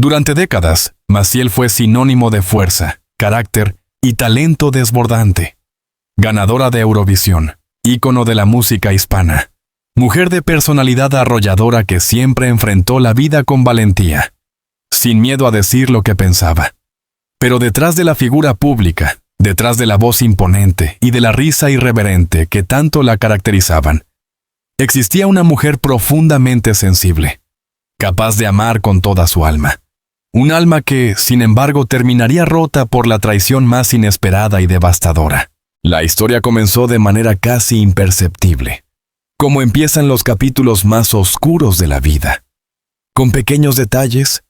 Durante décadas, Maciel fue sinónimo de fuerza, carácter y talento desbordante. Ganadora de Eurovisión, ícono de la música hispana. Mujer de personalidad arrolladora que siempre enfrentó la vida con valentía, sin miedo a decir lo que pensaba. Pero detrás de la figura pública, detrás de la voz imponente y de la risa irreverente que tanto la caracterizaban, existía una mujer profundamente sensible, capaz de amar con toda su alma. Un alma que, sin embargo, terminaría rota por la traición más inesperada y devastadora. La historia comenzó de manera casi imperceptible, como empiezan los capítulos más oscuros de la vida, con pequeños detalles,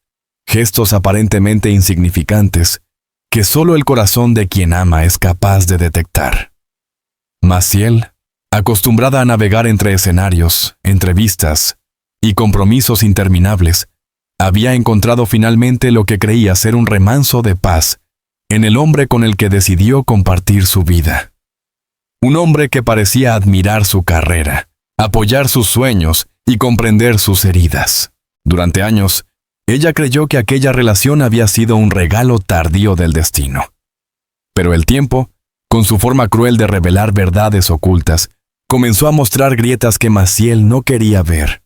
gestos aparentemente insignificantes, que solo el corazón de quien ama es capaz de detectar. Maciel, acostumbrada a navegar entre escenarios, entrevistas y compromisos interminables, había encontrado finalmente lo que creía ser un remanso de paz en el hombre con el que decidió compartir su vida. Un hombre que parecía admirar su carrera, apoyar sus sueños y comprender sus heridas. Durante años, ella creyó que aquella relación había sido un regalo tardío del destino. Pero el tiempo, con su forma cruel de revelar verdades ocultas, comenzó a mostrar grietas que Maciel no quería ver.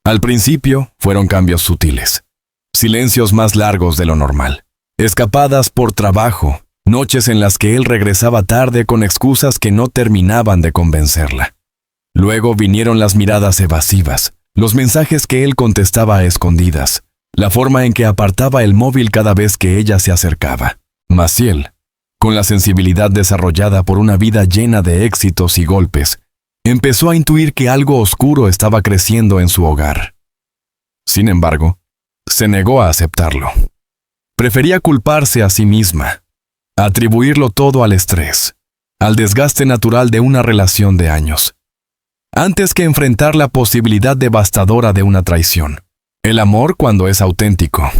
Al principio, fueron cambios sutiles, silencios más largos de lo normal, escapadas por trabajo, noches en las que él regresaba tarde con excusas que no terminaban de convencerla. Luego vinieron las miradas evasivas, los mensajes que él contestaba a escondidas, la forma en que apartaba el móvil cada vez que ella se acercaba. Maciel, con la sensibilidad desarrollada por una vida llena de éxitos y golpes, empezó a intuir que algo oscuro estaba creciendo en su hogar. Sin embargo, se negó a aceptarlo. Prefería culparse a sí misma, atribuirlo todo al estrés, al desgaste natural de una relación de años, antes que enfrentar la posibilidad devastadora de una traición. El amor, cuando es auténtico,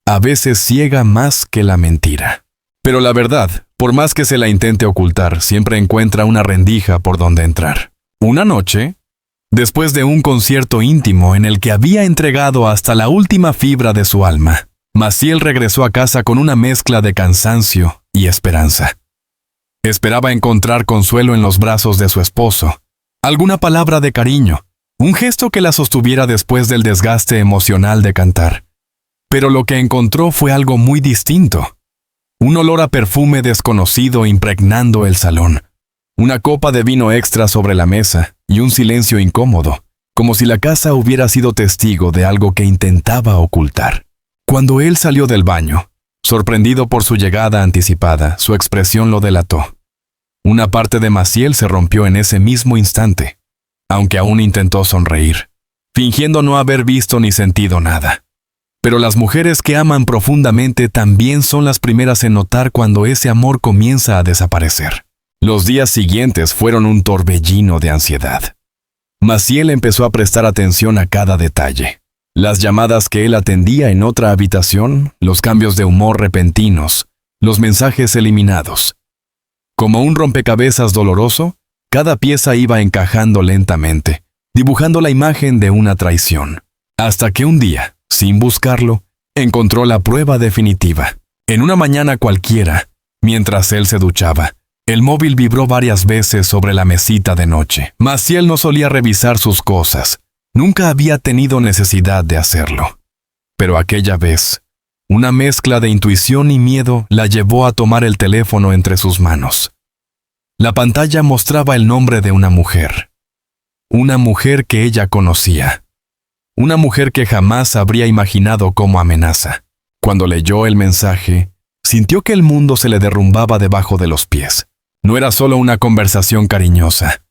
a veces ciega más que la mentira. Pero la verdad, por más que se la intente ocultar, siempre encuentra una rendija por donde entrar. Una noche, después de un concierto íntimo en el que había entregado hasta la última fibra de su alma, Maciel regresó a casa con una mezcla de cansancio y esperanza. Esperaba encontrar consuelo en los brazos de su esposo, alguna palabra de cariño, un gesto que la sostuviera después del desgaste emocional de cantar. Pero lo que encontró fue algo muy distinto. Un olor a perfume desconocido impregnando el salón. Una copa de vino extra sobre la mesa y un silencio incómodo, como si la casa hubiera sido testigo de algo que intentaba ocultar. Cuando él salió del baño, sorprendido por su llegada anticipada, su expresión lo delató. Una parte de Maciel se rompió en ese mismo instante, aunque aún intentó sonreír, fingiendo no haber visto ni sentido nada. Pero las mujeres que aman profundamente también son las primeras en notar cuando ese amor comienza a desaparecer. Los días siguientes fueron un torbellino de ansiedad. Maciel empezó a prestar atención a cada detalle. Las llamadas que él atendía en otra habitación, los cambios de humor repentinos, los mensajes eliminados. Como un rompecabezas doloroso, cada pieza iba encajando lentamente, dibujando la imagen de una traición. Hasta que un día, sin buscarlo, encontró la prueba definitiva. En una mañana cualquiera, mientras él se duchaba, el móvil vibró varias veces sobre la mesita de noche. Maciel no solía revisar sus cosas. Nunca había tenido necesidad de hacerlo. Pero aquella vez, una mezcla de intuición y miedo la llevó a tomar el teléfono entre sus manos. La pantalla mostraba el nombre de una mujer. Una mujer que ella conocía. Una mujer que jamás habría imaginado como amenaza. Cuando leyó el mensaje, sintió que el mundo se le derrumbaba debajo de los pies. No era solo una conversación cariñosa.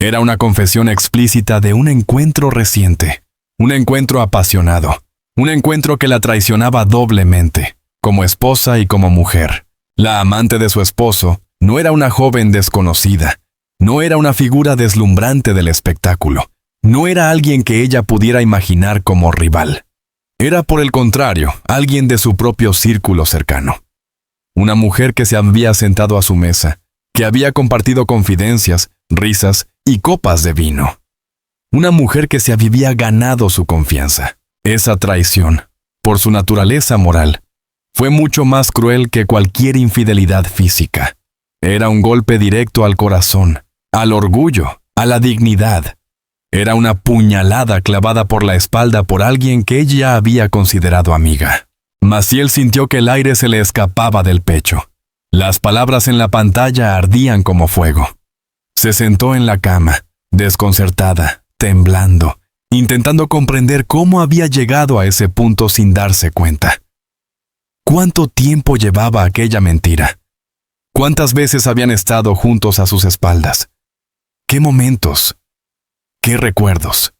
Era una confesión explícita de un encuentro reciente, un encuentro apasionado, un encuentro que la traicionaba doblemente, como esposa y como mujer. La amante de su esposo no era una joven desconocida, no era una figura deslumbrante del espectáculo, no era alguien que ella pudiera imaginar como rival. Era, por el contrario, alguien de su propio círculo cercano. Una mujer que se había sentado a su mesa, que había compartido confidencias, risas y copas de vino. Una mujer que se había ganado su confianza. Esa traición, por su naturaleza moral, fue mucho más cruel que cualquier infidelidad física. Era un golpe directo al corazón, al orgullo, a la dignidad. Era una puñalada clavada por la espalda por alguien que ella había considerado amiga. Maciel sintió que el aire se le escapaba del pecho. Las palabras en la pantalla ardían como fuego. Se sentó en la cama, desconcertada, temblando, intentando comprender cómo había llegado a ese punto sin darse cuenta. ¿Cuánto tiempo llevaba aquella mentira? ¿Cuántas veces habían estado juntos a sus espaldas? ¿Qué momentos? ¿Qué recuerdos?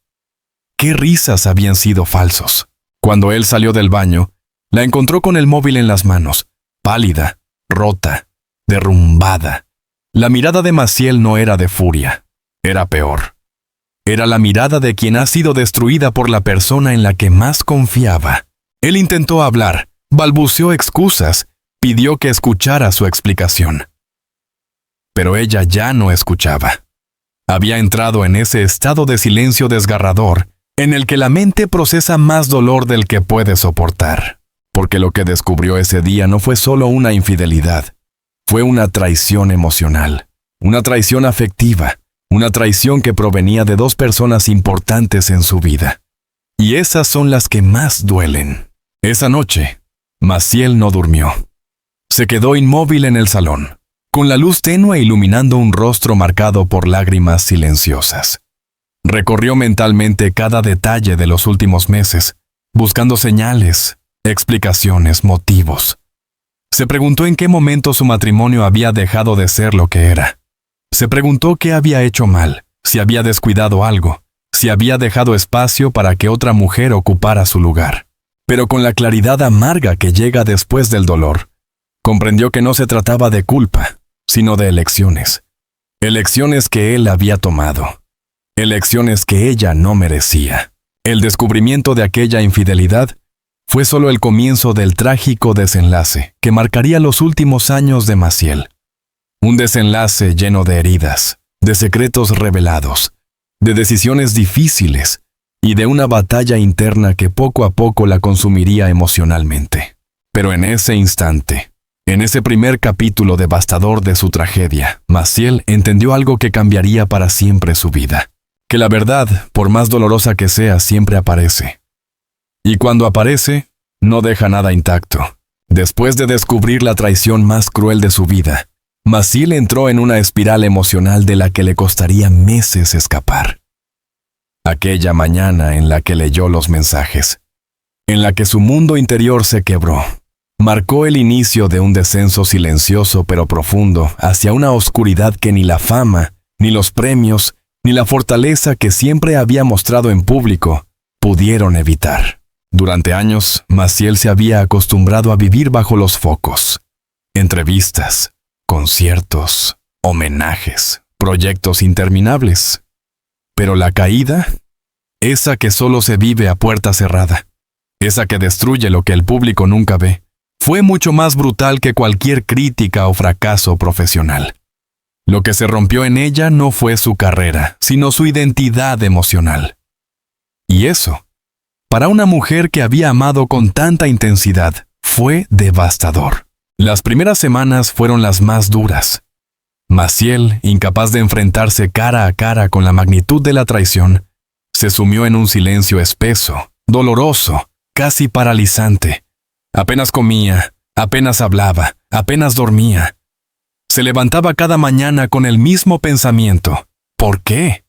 ¿Qué risas habían sido falsos? Cuando él salió del baño, la encontró con el móvil en las manos, pálida, rota, derrumbada. La mirada de Maciel no era de furia, era peor. Era la mirada de quien ha sido destruida por la persona en la que más confiaba. Él intentó hablar, balbuceó excusas, pidió que escuchara su explicación. Pero ella ya no escuchaba. Había entrado en ese estado de silencio desgarrador, en el que la mente procesa más dolor del que puede soportar. Porque lo que descubrió ese día no fue solo una infidelidad, fue una traición emocional, una traición afectiva, una traición que provenía de dos personas importantes en su vida. Y esas son las que más duelen. Esa noche, Maciel no durmió. Se quedó inmóvil en el salón, con la luz tenue iluminando un rostro marcado por lágrimas silenciosas. Recorrió mentalmente cada detalle de los últimos meses, buscando señales, explicaciones, motivos. Se preguntó en qué momento su matrimonio había dejado de ser lo que era. Se preguntó qué había hecho mal, si había descuidado algo, si había dejado espacio para que otra mujer ocupara su lugar. Pero con la claridad amarga que llega después del dolor, comprendió que no se trataba de culpa, sino de elecciones. Elecciones que él había tomado. Elecciones que ella no merecía. El descubrimiento de aquella infidelidad fue solo el comienzo del trágico desenlace que marcaría los últimos años de Maciel. Un desenlace lleno de heridas, de secretos revelados, de decisiones difíciles y de una batalla interna que poco a poco la consumiría emocionalmente. Pero en ese instante, en ese primer capítulo devastador de su tragedia, Maciel entendió algo que cambiaría para siempre su vida. Que la verdad, por más dolorosa que sea, siempre aparece. Y cuando aparece, no deja nada intacto. Después de descubrir la traición más cruel de su vida, Maciel entró en una espiral emocional de la que le costaría meses escapar. Aquella mañana en la que leyó los mensajes, en la que su mundo interior se quebró, marcó el inicio de un descenso silencioso pero profundo hacia una oscuridad que ni la fama, ni los premios, ni la fortaleza que siempre había mostrado en público pudieron evitar. Durante años, Maciel se había acostumbrado a vivir bajo los focos. Entrevistas, conciertos, homenajes, proyectos interminables. Pero la caída, esa que solo se vive a puerta cerrada, esa que destruye lo que el público nunca ve, fue mucho más brutal que cualquier crítica o fracaso profesional. Lo que se rompió en ella no fue su carrera, sino su identidad emocional. Y eso, para una mujer que había amado con tanta intensidad, fue devastador. Las primeras semanas fueron las más duras. Maciel, incapaz de enfrentarse cara a cara con la magnitud de la traición, se sumió en un silencio espeso, doloroso, casi paralizante. Apenas comía, apenas hablaba, apenas dormía. Se levantaba cada mañana con el mismo pensamiento. ¿Por qué?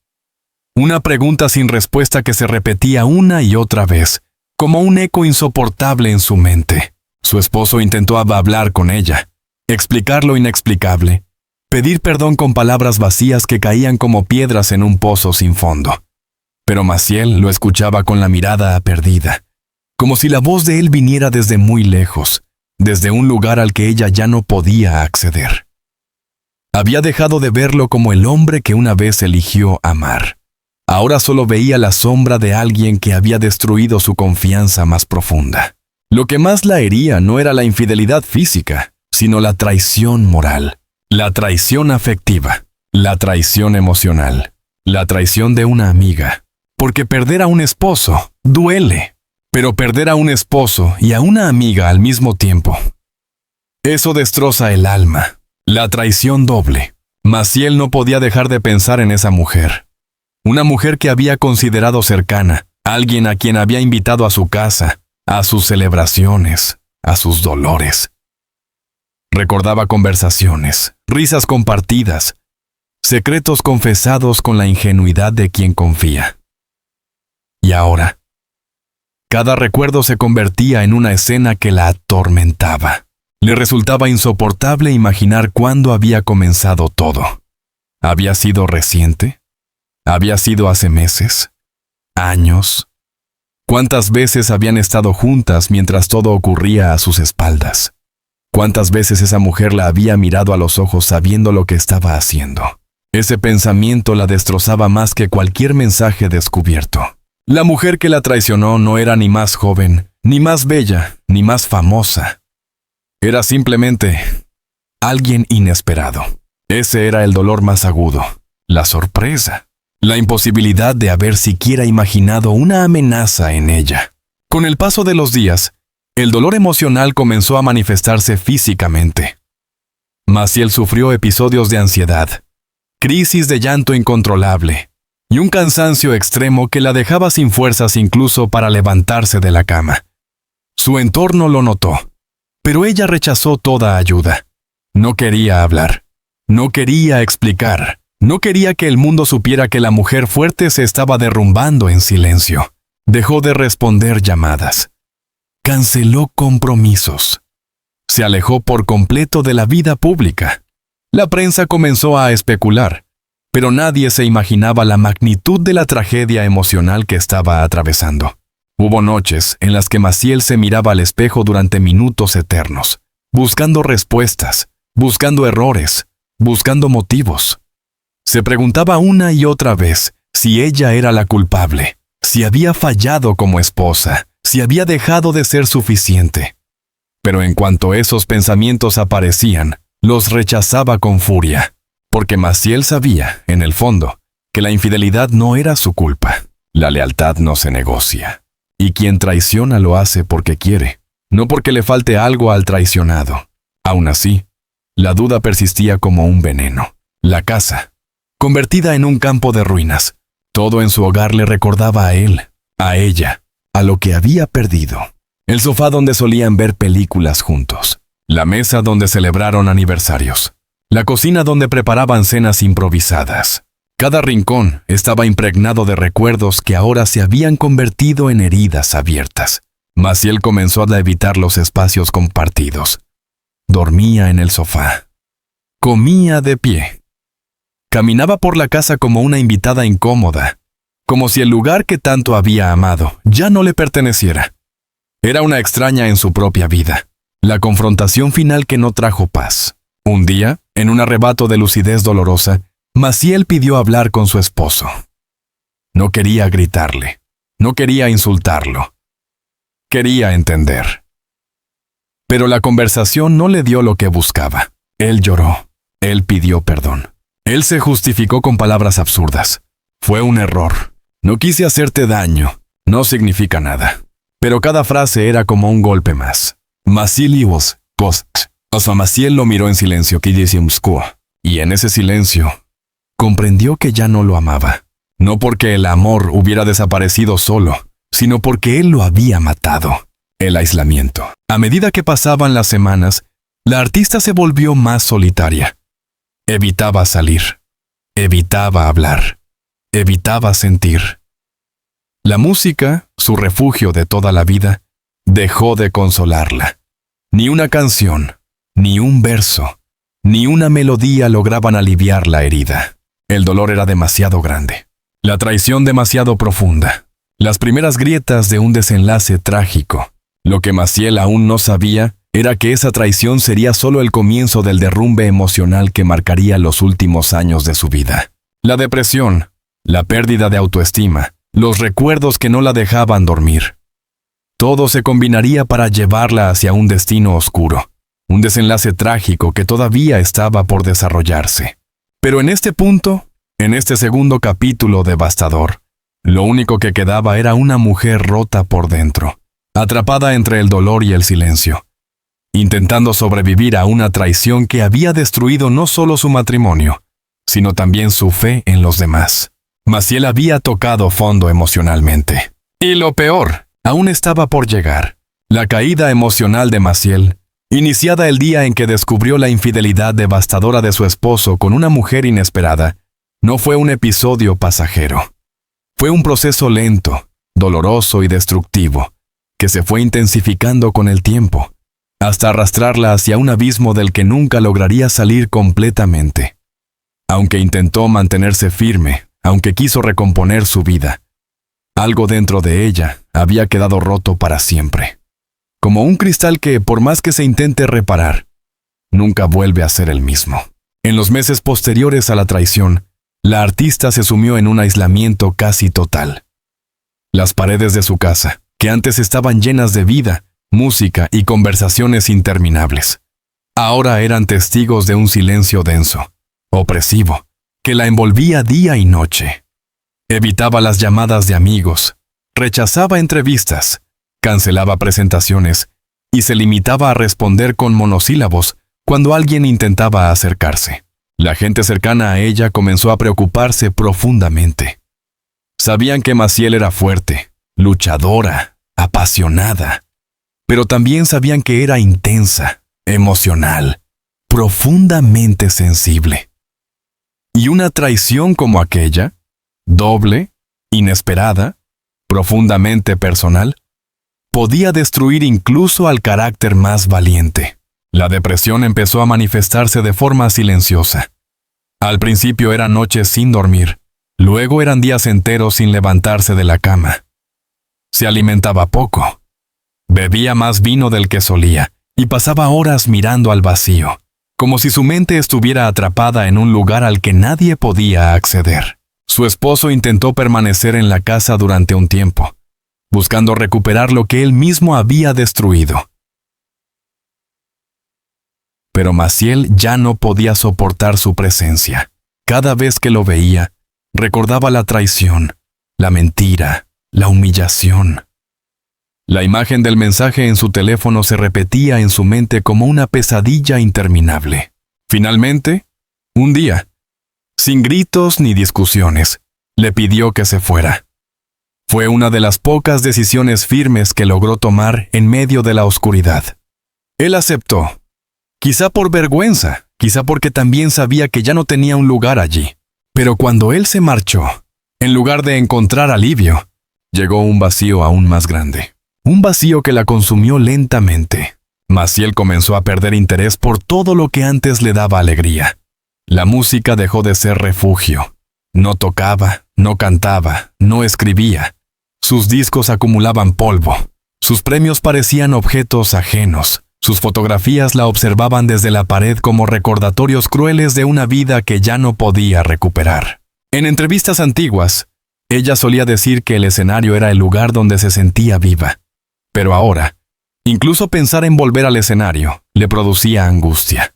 Una pregunta sin respuesta que se repetía una y otra vez, como un eco insoportable en su mente. Su esposo intentó hablar con ella, explicar lo inexplicable, pedir perdón con palabras vacías que caían como piedras en un pozo sin fondo. Pero Maciel lo escuchaba con la mirada perdida, como si la voz de él viniera desde muy lejos, desde un lugar al que ella ya no podía acceder. Había dejado de verlo como el hombre que una vez eligió amar. Ahora solo veía la sombra de alguien que había destruido su confianza más profunda. Lo que más la hería no era la infidelidad física, sino la traición moral, la traición afectiva, la traición emocional, la traición de una amiga. Porque perder a un esposo duele. Pero perder a un esposo y a una amiga al mismo tiempo, eso destroza el alma. La traición doble. Maciel no podía dejar de pensar en esa mujer. Una mujer que había considerado cercana, alguien a quien había invitado a su casa, a sus celebraciones, a sus dolores. Recordaba conversaciones, risas compartidas, secretos confesados con la ingenuidad de quien confía. Y ahora, cada recuerdo se convertía en una escena que la atormentaba. Le resultaba insoportable imaginar cuándo había comenzado todo. ¿Había sido reciente? ¿Había sido hace meses? ¿Años? ¿Cuántas veces habían estado juntas mientras todo ocurría a sus espaldas? ¿Cuántas veces esa mujer la había mirado a los ojos sabiendo lo que estaba haciendo? Ese pensamiento la destrozaba más que cualquier mensaje descubierto. La mujer que la traicionó no era ni más joven, ni más bella, ni más famosa. Era simplemente alguien inesperado. Ese era el dolor más agudo, la sorpresa, la imposibilidad de haber siquiera imaginado una amenaza en ella. Con el paso de los días, el dolor emocional comenzó a manifestarse físicamente. Maciel sufrió episodios de ansiedad, crisis de llanto incontrolable, y un cansancio extremo que la dejaba sin fuerzas incluso para levantarse de la cama. Su entorno lo notó, pero ella rechazó toda ayuda. No quería hablar, no quería explicar, no quería que el mundo supiera que la mujer fuerte se estaba derrumbando en silencio. Dejó de responder llamadas. Canceló compromisos. Se alejó por completo de la vida pública. La prensa comenzó a especular, pero nadie se imaginaba la magnitud de la tragedia emocional que estaba atravesando. Hubo noches en las que Maciel se miraba al espejo durante minutos eternos, buscando respuestas, buscando errores, buscando motivos. Se preguntaba una y otra vez si ella era la culpable, si había fallado como esposa, si había dejado de ser suficiente. Pero en cuanto esos pensamientos aparecían, los rechazaba con furia. Porque Maciel sabía, en el fondo, que la infidelidad no era su culpa. La lealtad no se negocia. Y quien traiciona lo hace porque quiere, no porque le falte algo al traicionado. Aún así, la duda persistía como un veneno. La casa, convertida en un campo de ruinas, todo en su hogar le recordaba a él, a ella, a lo que había perdido. El sofá donde solían ver películas juntos. La mesa donde celebraron aniversarios. La cocina donde preparaban cenas improvisadas. Cada rincón estaba impregnado de recuerdos que ahora se habían convertido en heridas abiertas. Maciel comenzó a evitar los espacios compartidos. Dormía en el sofá. Comía de pie. Caminaba por la casa como una invitada incómoda, como si el lugar que tanto había amado ya no le perteneciera. Era una extraña en su propia vida. La confrontación final que no trajo paz. Un día, en un arrebato de lucidez dolorosa, Maciel pidió hablar con su esposo. No quería gritarle, no quería insultarlo. Quería entender. Pero la conversación no le dio lo que buscaba. Él lloró, él pidió perdón. Él se justificó con palabras absurdas. Fue un error. No quise hacerte daño. No significa nada. Pero cada frase era como un golpe más. Maciel lo miró en silencio, y en ese silencio comprendió que ya no lo amaba. No porque el amor hubiera desaparecido solo, sino porque él lo había matado. El aislamiento. A medida que pasaban las semanas, la artista se volvió más solitaria. Evitaba salir. Evitaba hablar. Evitaba sentir. La música, su refugio de toda la vida, dejó de consolarla. Ni una canción, ni un verso, ni una melodía lograban aliviar la herida. El dolor era demasiado grande. La traición demasiado profunda. Las primeras grietas de un desenlace trágico. Lo que Maciel aún no sabía era que esa traición sería solo el comienzo del derrumbe emocional que marcaría los últimos años de su vida. La depresión, la pérdida de autoestima, los recuerdos que no la dejaban dormir. Todo se combinaría para llevarla hacia un destino oscuro, un desenlace trágico que todavía estaba por desarrollarse. Pero en este punto, en este segundo capítulo devastador, lo único que quedaba era una mujer rota por dentro, atrapada entre el dolor y el silencio, intentando sobrevivir a una traición que había destruido no solo su matrimonio, sino también su fe en los demás. Maciel había tocado fondo emocionalmente. Y lo peor, aún estaba por llegar. La caída emocional de Maciel, iniciada el día en que descubrió la infidelidad devastadora de su esposo con una mujer inesperada, no fue un episodio pasajero. Fue un proceso lento, doloroso y destructivo, que se fue intensificando con el tiempo, hasta arrastrarla hacia un abismo del que nunca lograría salir completamente. Aunque intentó mantenerse firme, aunque quiso recomponer su vida, algo dentro de ella había quedado roto para siempre. Como un cristal que, por más que se intente reparar, nunca vuelve a ser el mismo. En los meses posteriores a la traición, la artista se sumió en un aislamiento casi total. Las paredes de su casa, que antes estaban llenas de vida, música y conversaciones interminables, ahora eran testigos de un silencio denso, opresivo, que la envolvía día y noche. Evitaba las llamadas de amigos, rechazaba entrevistas, cancelaba presentaciones y se limitaba a responder con monosílabos cuando alguien intentaba acercarse. La gente cercana a ella comenzó a preocuparse profundamente. Sabían que Maciel era fuerte, luchadora, apasionada, pero también sabían que era intensa, emocional, profundamente sensible. Y una traición como aquella, doble, inesperada, profundamente personal, podía destruir incluso al carácter más valiente. La depresión empezó a manifestarse de forma silenciosa. Al principio eran noches sin dormir, luego eran días enteros sin levantarse de la cama. Se alimentaba poco, bebía más vino del que solía y pasaba horas mirando al vacío, como si su mente estuviera atrapada en un lugar al que nadie podía acceder. Su esposo intentó permanecer en la casa durante un tiempo, buscando recuperar lo que él mismo había destruido. Pero Maciel ya no podía soportar su presencia. Cada vez que lo veía, recordaba la traición, la mentira, la humillación. La imagen del mensaje en su teléfono se repetía en su mente como una pesadilla interminable. Finalmente, un día, sin gritos ni discusiones, le pidió que se fuera. Fue una de las pocas decisiones firmes que logró tomar en medio de la oscuridad. Él aceptó. Quizá por vergüenza, quizá porque también sabía que ya no tenía un lugar allí. Pero cuando él se marchó, en lugar de encontrar alivio, llegó un vacío aún más grande. Un vacío que la consumió lentamente. Maciel comenzó a perder interés por todo lo que antes le daba alegría. La música dejó de ser refugio. No tocaba, no cantaba, no escribía. Sus discos acumulaban polvo. Sus premios parecían objetos ajenos. Sus fotografías la observaban desde la pared como recordatorios crueles de una vida que ya no podía recuperar. En entrevistas antiguas, ella solía decir que el escenario era el lugar donde se sentía viva. Pero ahora, incluso pensar en volver al escenario le producía angustia.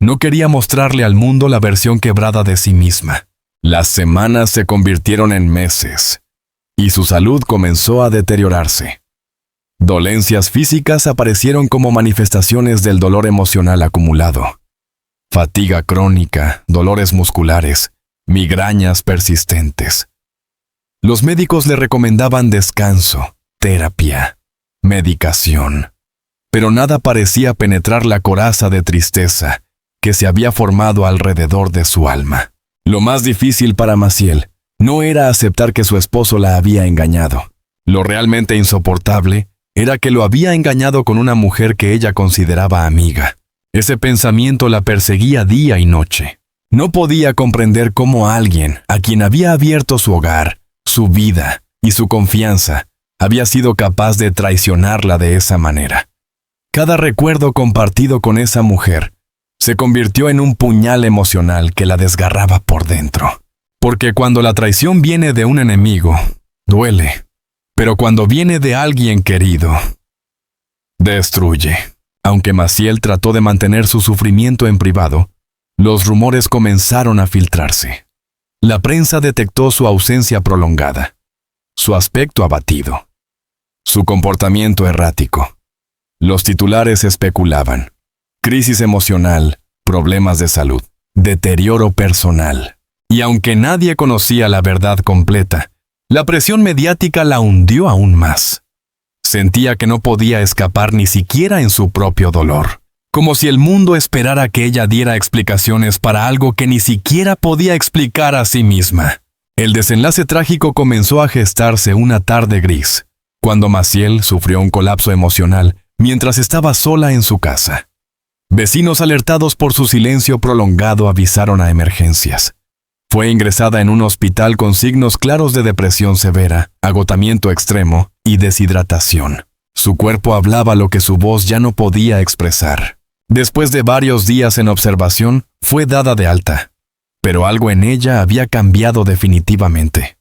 No quería mostrarle al mundo la versión quebrada de sí misma. Las semanas se convirtieron en meses, y su salud comenzó a deteriorarse. Dolencias físicas aparecieron como manifestaciones del dolor emocional acumulado. Fatiga crónica, dolores musculares, migrañas persistentes. Los médicos le recomendaban descanso, terapia, medicación. Pero nada parecía penetrar la coraza de tristeza que se había formado alrededor de su alma. Lo más difícil para Maciel no era aceptar que su esposo la había engañado. Lo realmente insoportable era que lo había engañado con una mujer que ella consideraba amiga. Ese pensamiento la perseguía día y noche. No podía comprender cómo alguien a quien había abierto su hogar, su vida y su confianza había sido capaz de traicionarla de esa manera. Cada recuerdo compartido con esa mujer se convirtió en un puñal emocional que la desgarraba por dentro. Porque cuando la traición viene de un enemigo, duele. Pero cuando viene de alguien querido, destruye. Aunque Maciel trató de mantener su sufrimiento en privado, los rumores comenzaron a filtrarse. La prensa detectó su ausencia prolongada, su aspecto abatido. su comportamiento errático. Los titulares especulaban: crisis emocional, problemas de salud, deterioro personal. Y aunque nadie conocía la verdad completa, la presión mediática la hundió aún más. Sentía que no podía escapar ni siquiera en su propio dolor, como si el mundo esperara que ella diera explicaciones para algo que ni siquiera podía explicar a sí misma. El desenlace trágico comenzó a gestarse una tarde gris, cuando Maciel sufrió un colapso emocional mientras estaba sola en su casa. Vecinos alertados por su silencio prolongado avisaron a emergencias. Fue ingresada en un hospital con signos claros de depresión severa, agotamiento extremo y deshidratación. Su cuerpo hablaba lo que su voz ya no podía expresar. Después de varios días en observación, fue dada de alta. Pero algo en ella había cambiado definitivamente.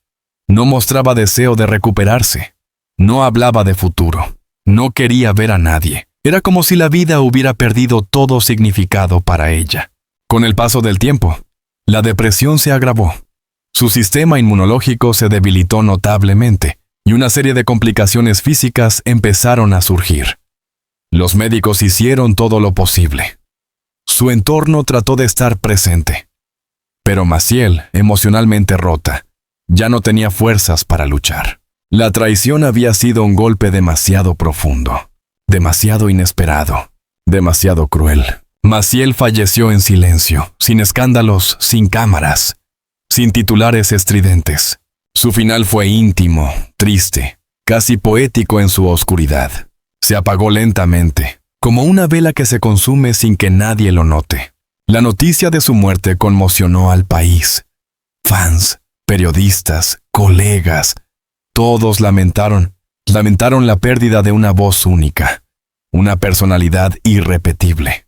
No mostraba deseo de recuperarse. No hablaba de futuro. No quería ver a nadie. Era como si la vida hubiera perdido todo significado para ella. Con el paso del tiempo, la depresión se agravó. Su sistema inmunológico se debilitó notablemente y una serie de complicaciones físicas empezaron a surgir. Los médicos hicieron todo lo posible. Su entorno trató de estar presente. Pero Maciel, emocionalmente rota, ya no tenía fuerzas para luchar. La traición había sido un golpe demasiado profundo, demasiado inesperado, demasiado cruel. Maciel falleció en silencio, sin escándalos, sin cámaras, sin titulares estridentes. Su final fue íntimo, triste, casi poético en su oscuridad. Se apagó lentamente, como una vela que se consume sin que nadie lo note. La noticia de su muerte conmocionó al país. Fans, periodistas, colegas, todos lamentaron la pérdida de una voz única, una personalidad irrepetible.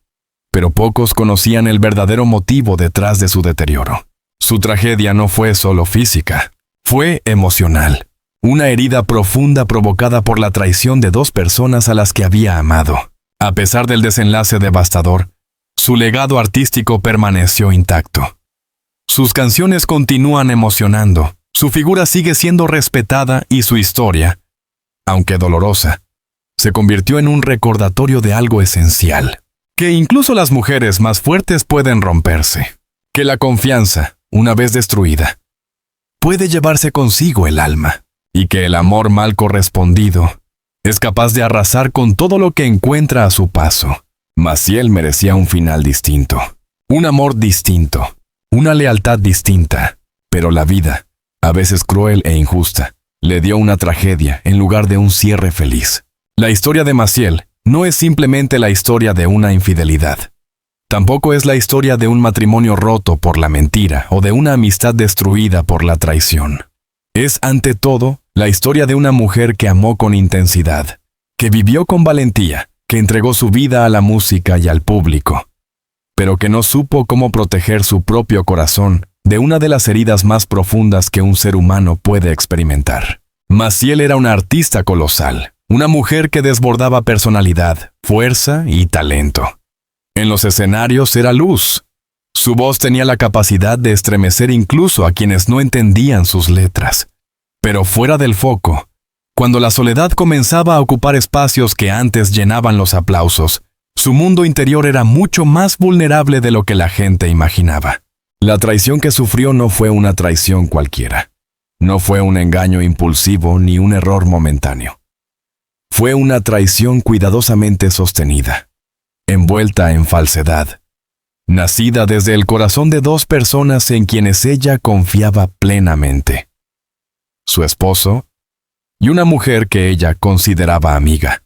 Pero pocos conocían el verdadero motivo detrás de su deterioro. Su tragedia no fue solo física, fue emocional. Una herida profunda provocada por la traición de dos personas a las que había amado. A pesar del desenlace devastador, su legado artístico permaneció intacto. Sus canciones continúan emocionando, su figura sigue siendo respetada y su historia, aunque dolorosa, se convirtió en un recordatorio de algo esencial. Que incluso las mujeres más fuertes pueden romperse. Que la confianza, una vez destruida, puede llevarse consigo el alma. Y que el amor mal correspondido es capaz de arrasar con todo lo que encuentra a su paso. Maciel merecía un final distinto. Un amor distinto. Una lealtad distinta. Pero la vida, a veces cruel e injusta, le dio una tragedia en lugar de un cierre feliz. La historia de Maciel no es simplemente la historia de una infidelidad. Tampoco es la historia de un matrimonio roto por la mentira o de una amistad destruida por la traición. Es, ante todo, la historia de una mujer que amó con intensidad, que vivió con valentía, que entregó su vida a la música y al público, pero que no supo cómo proteger su propio corazón de una de las heridas más profundas que un ser humano puede experimentar. Maciel era una artista colosal, una mujer que desbordaba personalidad, fuerza y talento. En los escenarios era luz. Su voz tenía la capacidad de estremecer incluso a quienes no entendían sus letras. Pero fuera del foco, cuando la soledad comenzaba a ocupar espacios que antes llenaban los aplausos, su mundo interior era mucho más vulnerable de lo que la gente imaginaba. La traición que sufrió no fue una traición cualquiera. No fue un engaño impulsivo ni un error momentáneo. Fue una traición cuidadosamente sostenida, envuelta en falsedad, nacida desde el corazón de dos personas en quienes ella confiaba plenamente. Su esposo y una mujer que ella consideraba amiga.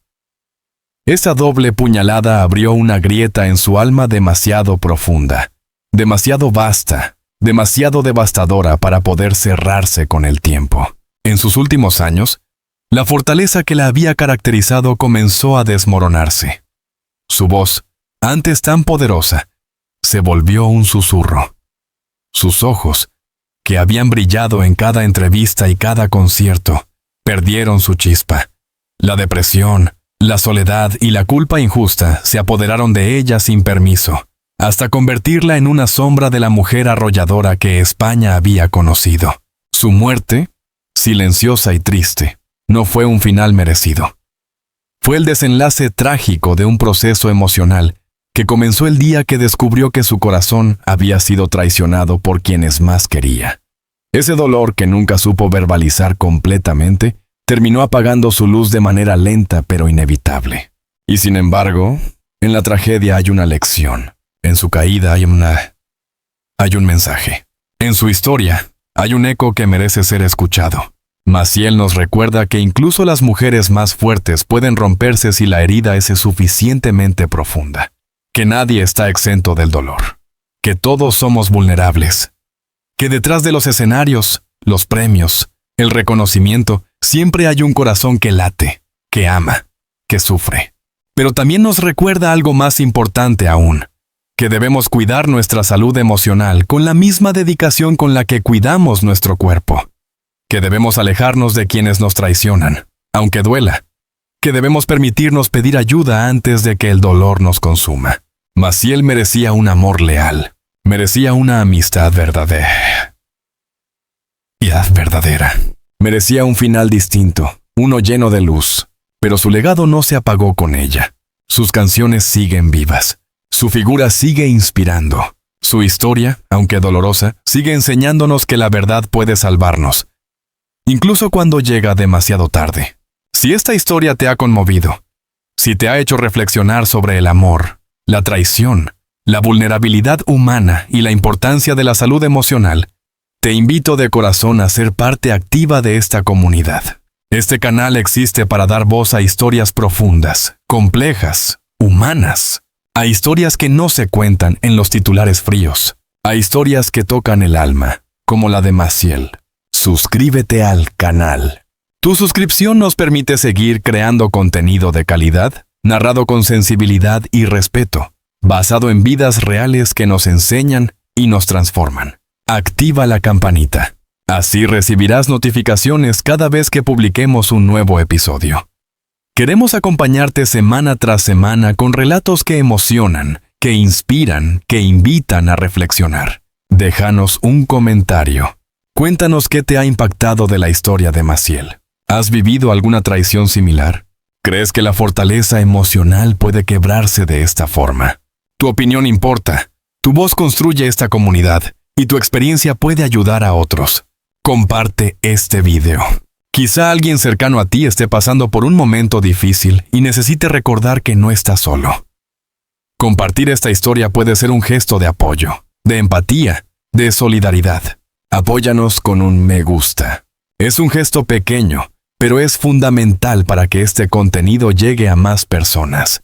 Esa doble puñalada abrió una grieta en su alma demasiado profunda, demasiado vasta, demasiado devastadora para poder cerrarse con el tiempo. En sus últimos años, la fortaleza que la había caracterizado comenzó a desmoronarse. Su voz, antes tan poderosa, se volvió un susurro. Sus ojos, que habían brillado en cada entrevista y cada concierto, perdieron su chispa. La depresión, la soledad y la culpa injusta se apoderaron de ella sin permiso, hasta convertirla en una sombra de la mujer arrolladora que España había conocido. Su muerte, silenciosa y triste, no fue un final merecido. Fue el desenlace trágico de un proceso emocional que comenzó el día que descubrió que su corazón había sido traicionado por quienes más quería. Ese dolor que nunca supo verbalizar completamente terminó apagando su luz de manera lenta pero inevitable. Y sin embargo, en la tragedia hay una lección. En su caída hay un mensaje. En su historia hay un eco que merece ser escuchado. Maciel nos recuerda que incluso las mujeres más fuertes pueden romperse si la herida es suficientemente profunda. Que nadie está exento del dolor. Que todos somos vulnerables. Que detrás de los escenarios, los premios, el reconocimiento, siempre hay un corazón que late, que ama, que sufre. Pero también nos recuerda algo más importante aún, que debemos cuidar nuestra salud emocional con la misma dedicación con la que cuidamos nuestro cuerpo. Que debemos alejarnos de quienes nos traicionan, aunque duela. Que debemos permitirnos pedir ayuda antes de que el dolor nos consuma. Maciel merecía un amor leal. Merecía una amistad verdadera. Merecía un final distinto, uno lleno de luz. Pero su legado no se apagó con ella. Sus canciones siguen vivas. Su figura sigue inspirando. Su historia, aunque dolorosa, sigue enseñándonos que la verdad puede salvarnos, incluso cuando llega demasiado tarde. Si esta historia te ha conmovido, si te ha hecho reflexionar sobre el amor, la traición, la vulnerabilidad humana y la importancia de la salud emocional, te invito de corazón a ser parte activa de esta comunidad. Este canal existe para dar voz a historias profundas, complejas, humanas, a historias que no se cuentan en los titulares fríos, a historias que tocan el alma, como la de Maciel. Suscríbete al canal. Tu suscripción nos permite seguir creando contenido de calidad, narrado con sensibilidad y respeto, basado en vidas reales que nos enseñan y nos transforman. Activa la campanita. Así recibirás notificaciones cada vez que publiquemos un nuevo episodio. Queremos acompañarte semana tras semana con relatos que emocionan, que inspiran, que invitan a reflexionar. Déjanos un comentario. Cuéntanos qué te ha impactado de la historia de Maciel. ¿Has vivido alguna traición similar? ¿Crees que la fortaleza emocional puede quebrarse de esta forma? Tu opinión importa. Tu voz construye esta comunidad y tu experiencia puede ayudar a otros. Comparte este video. Quizá alguien cercano a ti esté pasando por un momento difícil y necesite recordar que no está solo. Compartir esta historia puede ser un gesto de apoyo, de empatía, de solidaridad. Apóyanos con un me gusta. Es un gesto pequeño, pero es fundamental para que este contenido llegue a más personas.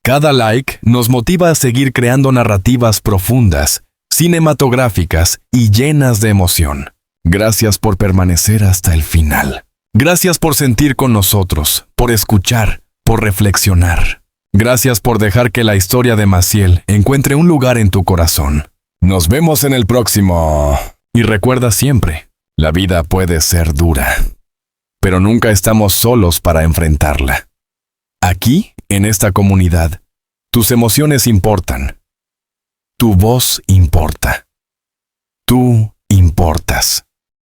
Cada like nos motiva a seguir creando narrativas profundas, cinematográficas y llenas de emoción. Gracias por permanecer hasta el final. Gracias por sentir con nosotros, por escuchar, por reflexionar. Gracias por dejar que la historia de Maciel encuentre un lugar en tu corazón. Nos vemos en el próximo. Y recuerda siempre, la vida puede ser dura, pero nunca estamos solos para enfrentarla. Aquí, en esta comunidad, tus emociones importan. Tu voz importa. Tú importas.